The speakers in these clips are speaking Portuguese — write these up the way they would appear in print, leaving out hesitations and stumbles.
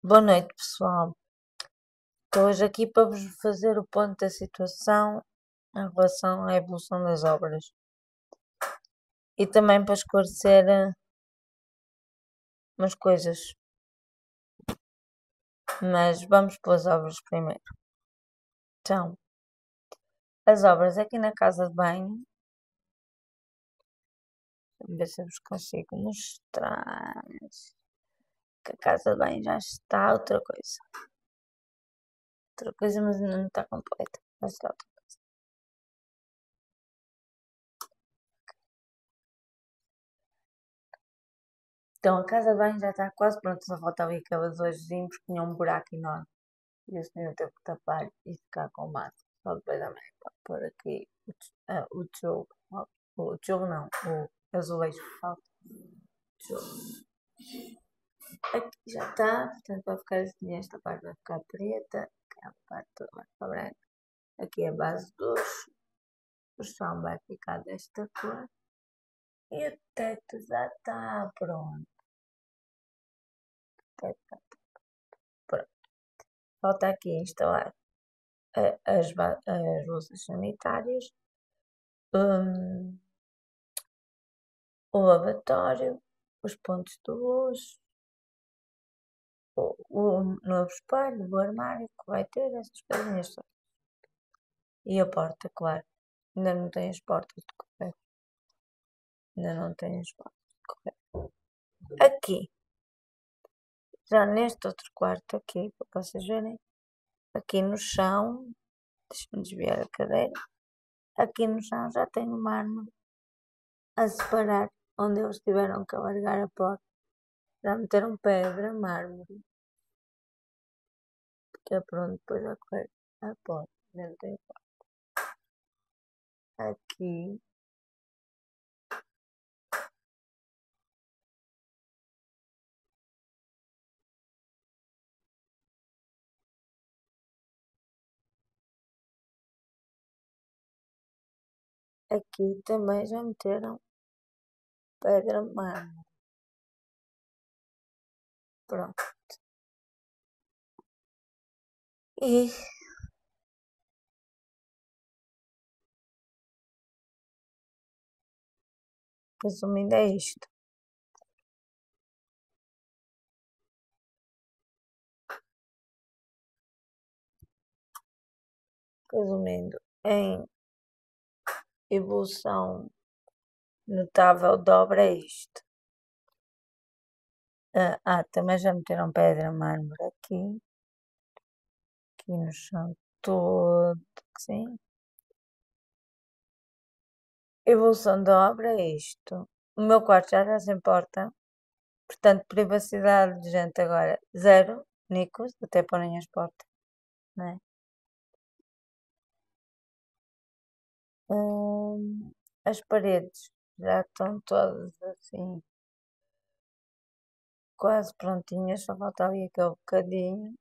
Boa noite, pessoal. Estou hoje aqui para vos fazer o ponto da situação em relação à evolução das obras e também para esclarecer umas coisas. Mas vamos pelas obras primeiro. Então, as obras aqui na casa de banho, vamos ver se eu vos consigo mostrar que a casa de banho já está outra coisa. Outra coisa, mas ainda não está completa. Já está outra coisa. Então, a casa de banho já está quase pronta, só faltava aquele azulejozinho porque tinha um buraco enorme. E o senhor teve que tapar e ficar com massa. Só depois da mãe pode pôr aqui o tijolo. O tijolo não, o azulejo que falta. Tijolo. Aqui já está, portanto vai ficar assim, esta parte vai ficar preta, aquela parte toda vai ficar branca. Aqui é a base dos. O chão vai ficar desta cor. E o teto já está pronto. O teto já está pronto. Falta aqui instalar as luzes sanitárias, o lavatório, os pontos de luz, o novo espelho, o armário que vai ter, essas coisinhas todas. E a porta, claro. Ainda não tem as portas de correr. Ainda não tem as portas de correr. Aqui, já neste outro quarto aqui, para vocês verem, aqui no chão, deixa-me desviar a cadeira, aqui no chão já tem uma árvore a separar onde eles tiveram que alargar a porta. Já meteram pedra, mármore, que é pronto depois a correr a porta. Ainda não tem porta. Aqui, aqui também já meteram pedra, mármore. Pronto. E resumindo é isto. Resumindo, em evolução notável de obra é isto. Também já meteram pedra, mármore aqui no chão todo, sim. Evolução da obra é isto. O meu quarto já está sem porta, portanto, privacidade de gente agora zero, nicos, até porem as portas, né? As paredes já estão todas assim, quase prontinhas, só falta ali aquele bocadinho.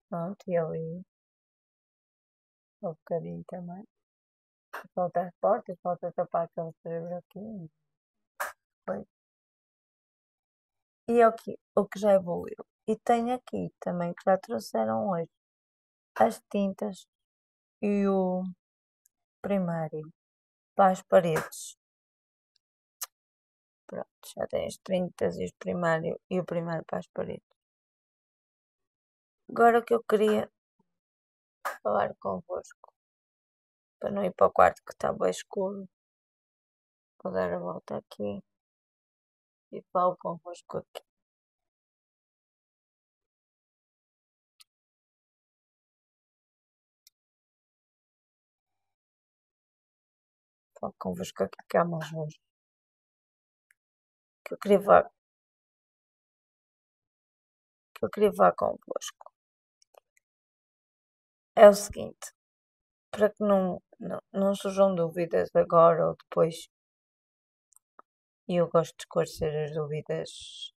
Pronto, e ali um bocadinho também. Falta as portas, falta tapar aquele cerebro aqui. Foi. E é o que já evoluiu. E tem aqui também que já trouxeram hoje as tintas e o primário para as paredes. Pronto, já tem as tintas e o primário para as paredes. Agora o que eu queria falar convosco, para não ir para o quarto que está bem escuro, vou dar a volta aqui e falo convosco aqui. Falo convosco aqui que há mais luz. Que eu queria falar convosco é o seguinte, para que não surjam dúvidas agora ou depois, e eu gosto de esclarecer as dúvidas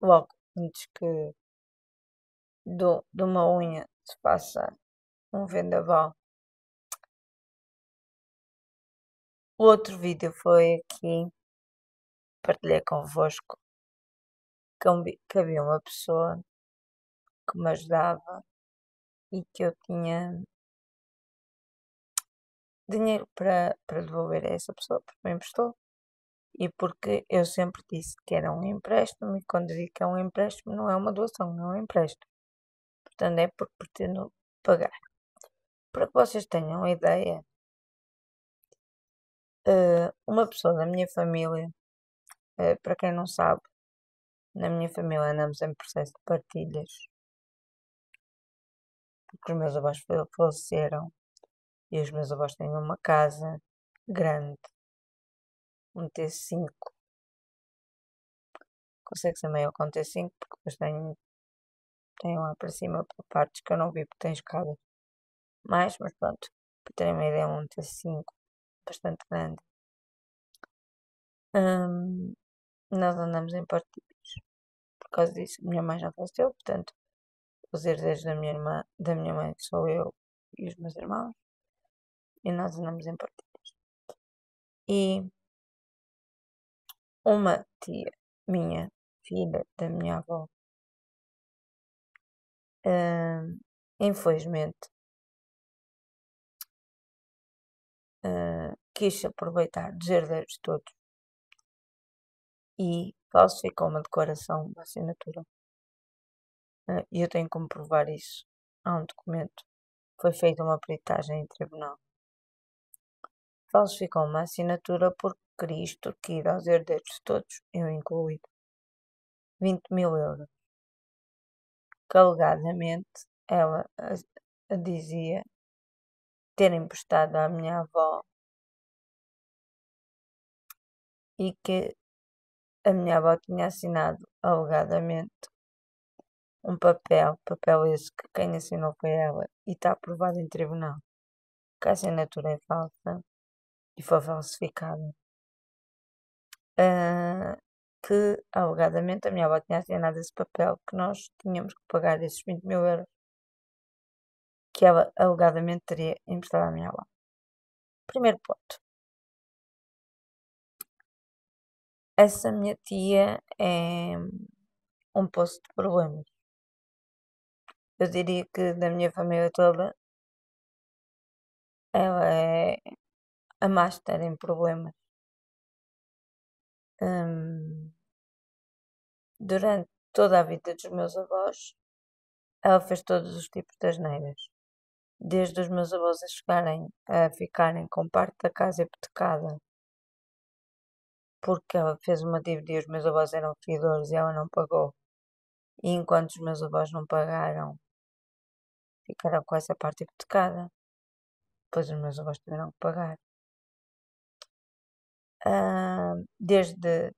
logo antes que de uma unha se faça um vendaval. O outro vídeo foi aqui, partilhei convosco que havia uma pessoa que me ajudava e que eu tinha dinheiro para devolver a essa pessoa, porque me emprestou. E porque eu sempre disse que era um empréstimo, e quando digo que é um empréstimo, não é uma doação, não é um empréstimo. Portanto, é porque pretendo pagar. Para que vocês tenham uma ideia, uma pessoa da minha família, para quem não sabe, na minha família andamos em processo de partilhas, porque os meus avós faleceram e os meus avós têm uma casa grande, um T5. Consegue ser maior que um T5, porque depois tem lá para cima para partes que eu não vi porque tem escadas. Mas pronto, para terem uma ideia, um T5 bastante grande. Nós andamos em partilhas por causa disso. Minha mãe já faleceu, portanto, os herdeiros da minha irmã, da minha mãe, sou eu e os meus irmãos, e nós andamos em partilhas. E uma tia minha, filha da minha avó, infelizmente, quis aproveitar dos herdeiros todos e falsificou uma declaração de assinatura. E eu tenho como provar isso. Há um documento. Foi feita uma peritagem em tribunal. Falsificou uma assinatura porque queria extorquir aos herdeiros todos, eu incluído, 20.000 euros. Que alegadamente ela dizia ter emprestado à minha avó e que a minha avó tinha assinado alegadamente um papel esse que quem assinou foi ela e está aprovado em tribunal, que a assinatura é falsa e foi falsificada. Que alegadamente a minha avó tinha assinado esse papel que nós tínhamos que pagar esses 20.000 euros que ela alegadamente teria emprestado à minha avó. Primeiro ponto. Essa minha tia é um poço de problemas. Eu diria que da minha família toda, ela é a master em problemas. Durante toda a vida dos meus avós, ela fez todos os tipos de asneiras. Desde os meus avós a ficarem com parte da casa hipotecada, porque ela fez uma dívida e os meus avós eram fiadores e ela não pagou. E enquanto os meus avós não pagaram, ficaram com essa parte hipotecada. Depois os meus avós tiveram que pagar. Desde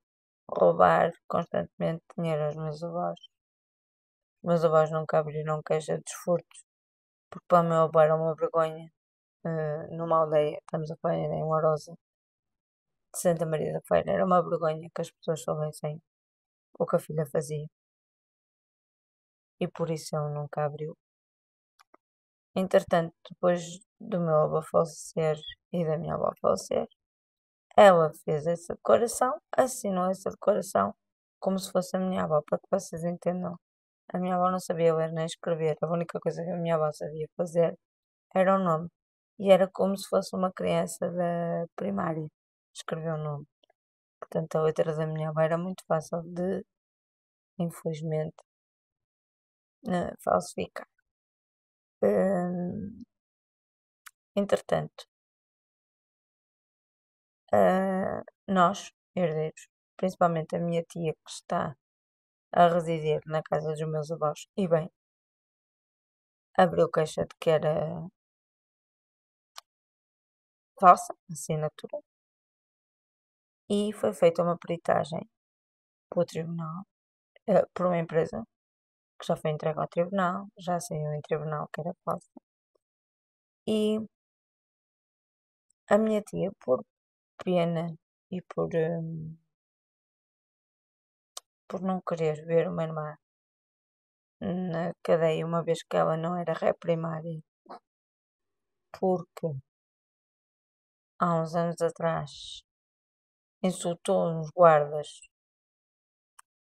roubar constantemente dinheiro aos meus avós. Os meus avós nunca abriram queixa de furtos, porque para o meu avô era uma vergonha. Numa aldeia, estamos a falar em Lourosa, de Santa Maria da Feira, era uma vergonha que as pessoas soubessem o que a filha fazia. E por isso ele nunca abriu. Entretanto, depois do meu avô falecer e da minha avó falecer, ela fez essa declaração, assinou essa declaração como se fosse a minha avó, para que vocês entendam. A minha avó não sabia ler nem escrever, a única coisa que a minha avó sabia fazer era o nome. E era como se fosse uma criança da primária, escrever o nome. Portanto, a letra da minha avó era muito fácil de, infelizmente, falsificar. Entretanto, nós, herdeiros, principalmente a minha tia que está a residir na casa dos meus avós, e bem, abriu queixa de que era falsa assinatura e foi feita uma peritagem pelo tribunal, por uma empresa que já foi entregue ao tribunal, já saiu em tribunal que era falsa. E a minha tia, por pena e por não querer ver uma irmã na cadeia, uma vez que ela não era ré primária, porque há uns anos atrás insultou uns guardas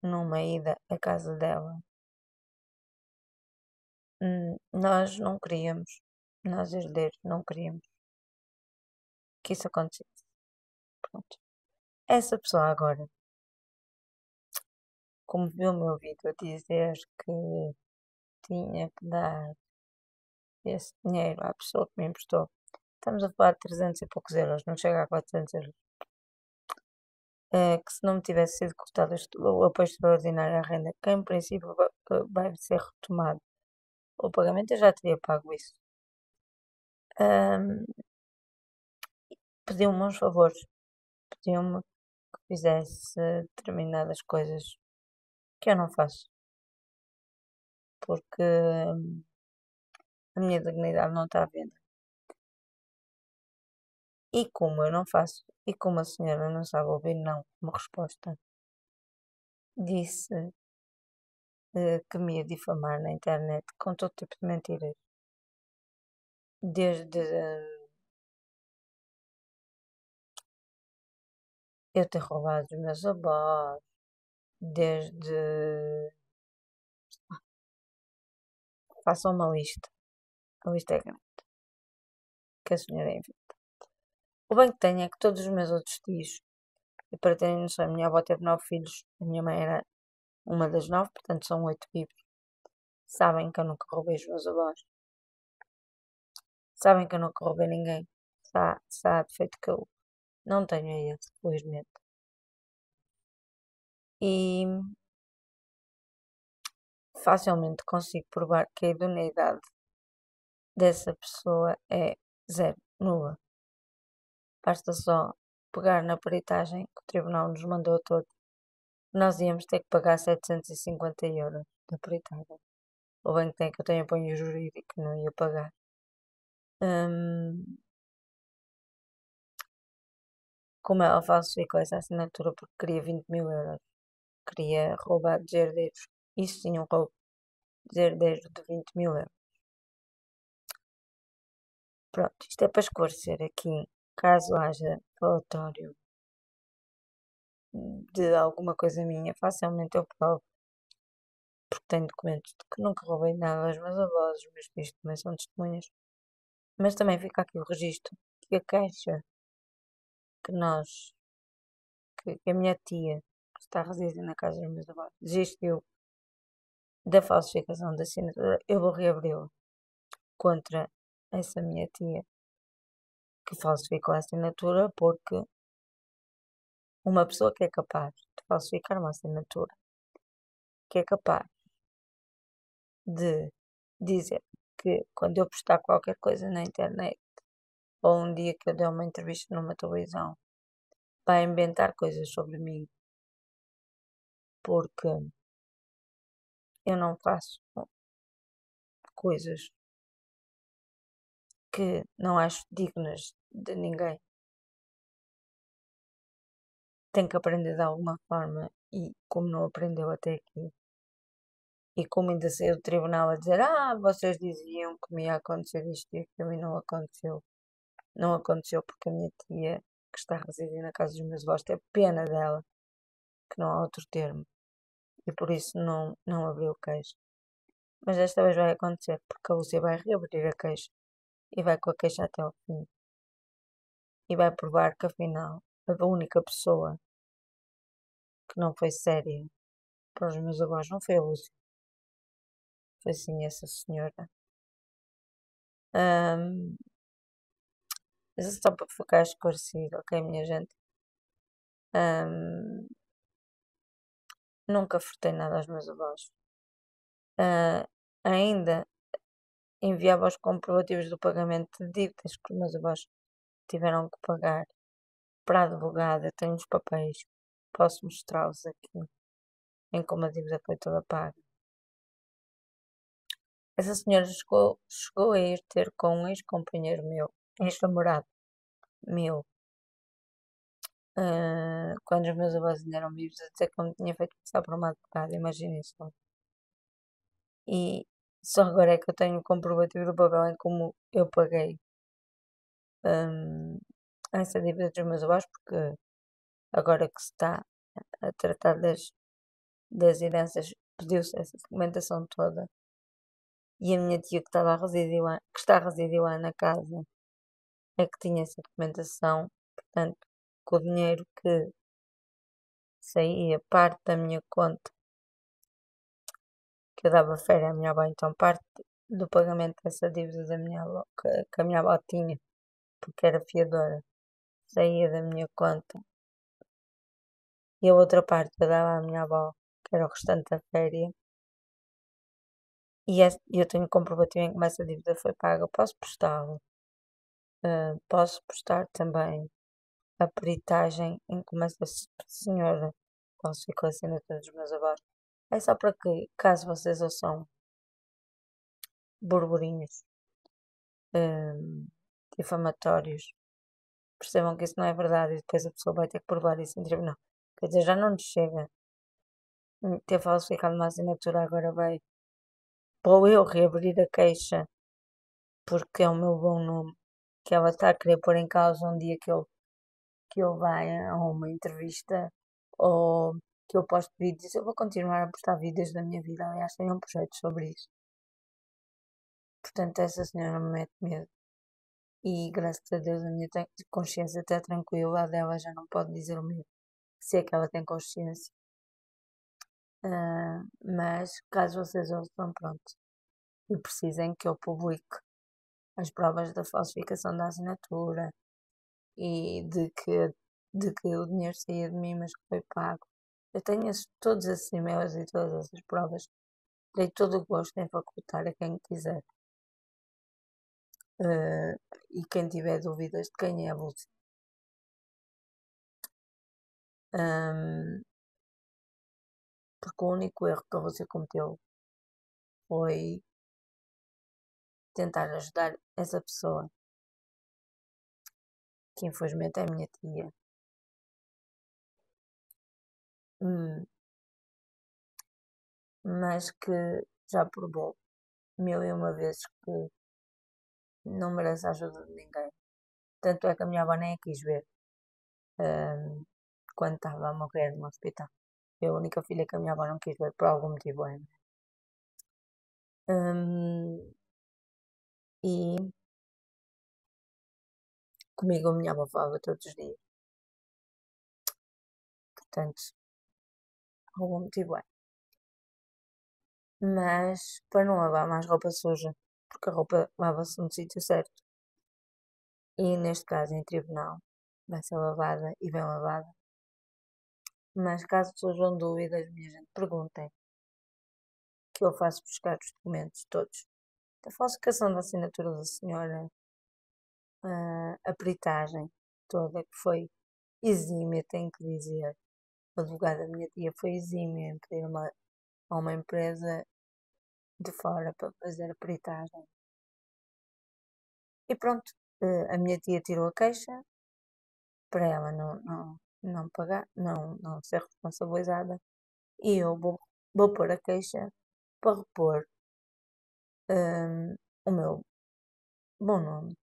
numa ida à casa dela. Nós não queríamos, nós herdeiros não queríamos que isso acontecesse. Pronto. Essa pessoa agora, como viu o meu vídeo a dizer que tinha que dar esse dinheiro à pessoa que me emprestou, estamos a falar de 300 e poucos euros, não chega a 400 euros. Que se não me tivesse sido cortado o apoio extraordinário à renda, que em princípio vai ser retomado o pagamento, eu já teria pago isso. Pediu-me uns favores, pediu-me que fizesse determinadas coisas que eu não faço, porque a minha dignidade não está à venda. E como eu não faço, e como a senhora não sabe ouvir não como resposta, disse que me ia difamar na internet com todo tipo de mentiras. Desde eu ter roubado os meus avós, desde. Façam uma lista. A lista é grande. Que a senhora inventa. O bem que tenho é que todos os meus outros tios, e para terem noção, a minha avó teve 9 filhos, a minha mãe era uma das 9, portanto são 8 vivos. Sabem que eu nunca roubei os meus avós. Sabem que eu nunca roubei ninguém. Se há defeito que eu não tenho é esse, felizmente. E facilmente consigo provar que a idoneidade dessa pessoa é zero, nula. Basta só pegar na peritagem que o tribunal nos mandou a todos. Nós íamos ter que pagar 750 euros da peritagem. O banco tem que eu tenho apoio jurídico que não ia pagar. Como ela falsificou essa assinatura porque queria 20 mil euros. Queria roubar dos herdeiros. Isso sim, um roubo dos herdeiros de 20 mil euros. Pronto, isto é para esclarecer aqui, caso haja falatório de alguma coisa minha, facilmente eu provo, porque tenho documentos de que nunca roubei nada aos meus avós, os meus filhos também são testemunhas, mas também fica aqui o registro que a queixa que nós, que a minha tia, que está a residir na casa dos meus avós, desistiu da falsificação da assinatura, eu vou reabri-la contra essa minha tia que falsificou a assinatura, porque uma pessoa que é capaz de falsificar uma assinatura, que é capaz de dizer que quando eu postar qualquer coisa na internet, ou um dia que eu der uma entrevista numa televisão, vai inventar coisas sobre mim, porque eu não faço coisas que não acho dignas de ninguém. Tem que aprender de alguma forma e como não aprendeu até aqui, e como ainda saiu do tribunal a dizer, vocês diziam que me ia acontecer isto e aquilo e não aconteceu. Não aconteceu porque a minha tia, que está a residir na casa dos meus avós, teve pena dela, que não há outro termo, e por isso não abriu queixa. Mas desta vez vai acontecer, porque a Lúcia vai reabrir a queixa e vai com a queixa até ao fim. E vai provar que afinal a única pessoa que não foi séria para os meus avós não foi a Lúcia, foi sim essa senhora. Mas é só para ficar esclarecido, ok, minha gente? Nunca furtei nada aos meus avós. Ainda enviava os comprovativos do pagamento de dívidas que os meus avós tiveram que pagar para a advogada. Eu tenho os papéis, posso mostrá-los aqui, em como a dívida foi toda paga. Essa senhora chegou a ir ter com um ex-companheiro meu, ex-namorado meu, quando os meus avós ainda eram vivos, a dizer que eu me tinha feito passar por uma advogada, imaginem só. E só agora é que eu tenho o comprovativo do papel em como eu paguei essa dívida dos meus avós, porque agora que se está a tratar das heranças, pediu-se essa documentação toda. E a minha tia que está a residir lá na casa é que tinha essa documentação. Portanto, com o dinheiro que saía, parte da minha conta, que eu dava férias à minha avó, então parte do pagamento dessa dívida da minha avó, que a minha avó tinha, porque era fiadora, saía da minha conta. E a outra parte eu dava à minha avó, que era o restante da féria. E eu tenho comprovativo em que essa dívida foi paga. Posso postá-lo. Posso postar também a peritagem em que essa senhora falsificou a assinatura dos meus avós. É só para que, caso vocês ouçam burburinhos difamatórios, percebam que isso não é verdade e depois a pessoa vai ter que provar isso em tribunal. Quer dizer, já não nos chega ter falsificado uma assinatura, agora vou eu reabrir a queixa porque é o meu bom nome que ela está a querer pôr em causa um dia que eu vá a uma entrevista ou que eu posto vídeos. Eu vou continuar a postar vídeos da minha vida, aliás, tenho um projeto sobre isso. Portanto, essa senhora me mete medo. E graças a Deus a minha consciência está tranquila, a dela já não pode dizer o mesmo, se é que ela tem consciência. Mas caso vocês ouçam, pronto, e precisem que eu publique as provas da falsificação da assinatura e de que o dinheiro saía de mim, mas que foi pago. Eu tenho todos esses e-mails e todas essas provas. Terei todo o gosto em facultar a quem quiser. E quem tiver dúvidas de quem é a Bolsa. Porque o único erro que a Bolsa cometeu foi tentar ajudar essa pessoa, que infelizmente é a minha tia. Mas que já provou 1001 vezes que não merece a ajuda de ninguém. Tanto é que a minha avó nem a quis ver quando estava a morrer no hospital. Eu a única filha que a minha avó não quis ver por algum motivo é. E comigo a minha avó falava todos os dias. Portanto, algum motivo é. Mas para não lavar mais roupa suja, porque a roupa lava-se no sítio certo. E neste caso em tribunal vai ser lavada e bem lavada. Mas caso surjam dúvidas, minha gente, perguntem. Que eu faço buscar os documentos todos. Da falsificação da assinatura da senhora, a peritagem toda, que foi exímia, tenho que dizer. O advogado da minha tia foi exímio em pedir a uma empresa de fora para fazer a peritagem. E pronto, a minha tia tirou a queixa para ela não pagar, não ser responsabilizada. E eu vou pôr a queixa para repor o meu bom nome.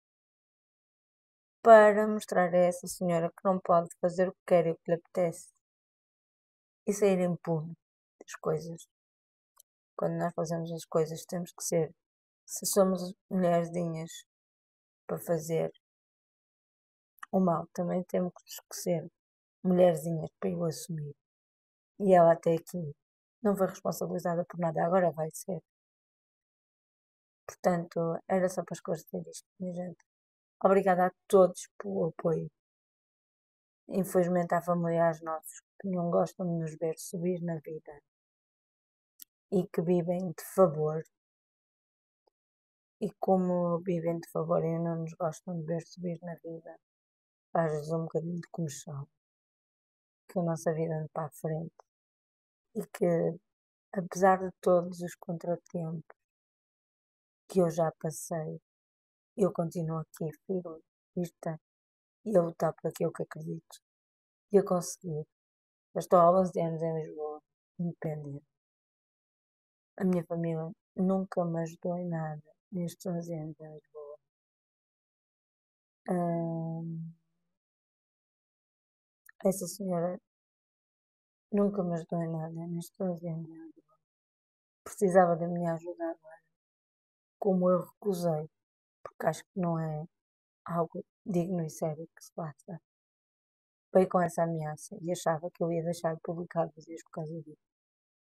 Para mostrar a essa senhora que não pode fazer o que quer e o que lhe apetece e sair impune das coisas. Quando nós fazemos as coisas, temos que ser, se somos mulherzinhas para fazer o mal, também temos que ser mulherzinhas para eu assumir. E ela até aqui não foi responsabilizada por nada, agora vai ser. Portanto, era só para esclarecer isto, minha gente. Obrigada a todos pelo apoio. Infelizmente há familiares nossos que não gostam de nos ver subir na vida e que vivem de favor. E como vivem de favor e não nos gostam de ver subir na vida, faz-lhes um bocadinho de comoção que a nossa vida ande para a frente e que, apesar de todos os contratempos que eu já passei, eu continuo aqui firme, firme e a lutar por aquilo que acredito. E eu consegui. Eu estou há 11 anos em Lisboa, independente. A minha família nunca me ajudou em nada nestes 11 anos em Lisboa. Essa senhora nunca me ajudou em nada, nem estou a dizer nada. Precisava da minha ajuda agora. Como eu recusei, porque acho que não é algo digno e sério que se faça. Veio com essa ameaça e achava que eu ia deixar de publicar vídeos por causa disso.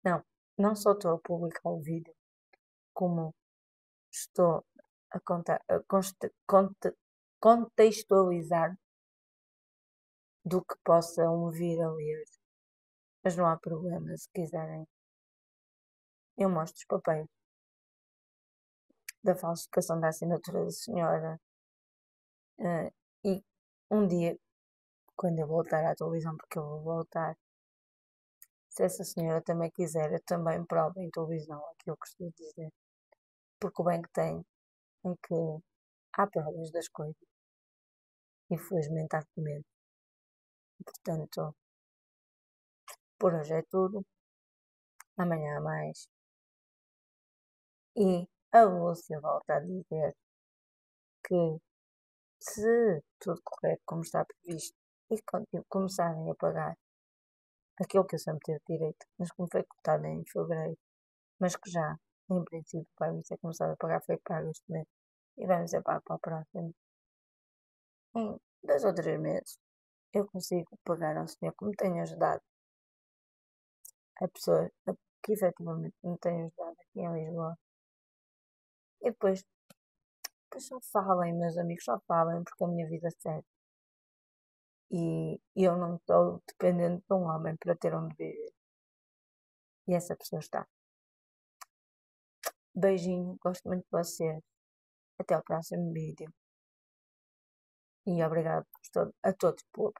Não, não só estou a publicar o vídeo, como estou a contextualizar do que possam vir a ler. Mas não há problema, se quiserem. Eu mostro os papéis da falsificação da assinatura da senhora. E um dia, quando eu voltar à televisão, porque eu vou voltar, se essa senhora também quiser, eu também provo em televisão aquilo que estou a dizer. Porque o bem que tem é que há provas das coisas. Infelizmente há comigo. Portanto, por hoje é tudo. Amanhã há mais. E a Lúcia volta a dizer que se tudo correr como está previsto e começarem a pagar aquilo que eu sempre tive direito, mas como foi cortado em fevereiro, mas que já, em princípio, vai-me ser começado a pagar, foi pago este mês e vai-me ser pago para o próximo. Em 2 ou 3 meses eu consigo pagar ao senhor que me tem ajudado, a pessoa que efetivamente me tem ajudado aqui em Lisboa. E depois só falem, meus amigos, só falem porque a minha vida segue. E eu não estou dependente de um homem para ter onde viver. E essa pessoa está. Beijinho, gosto muito de vocês. Até ao próximo vídeo. E obrigado a todos pela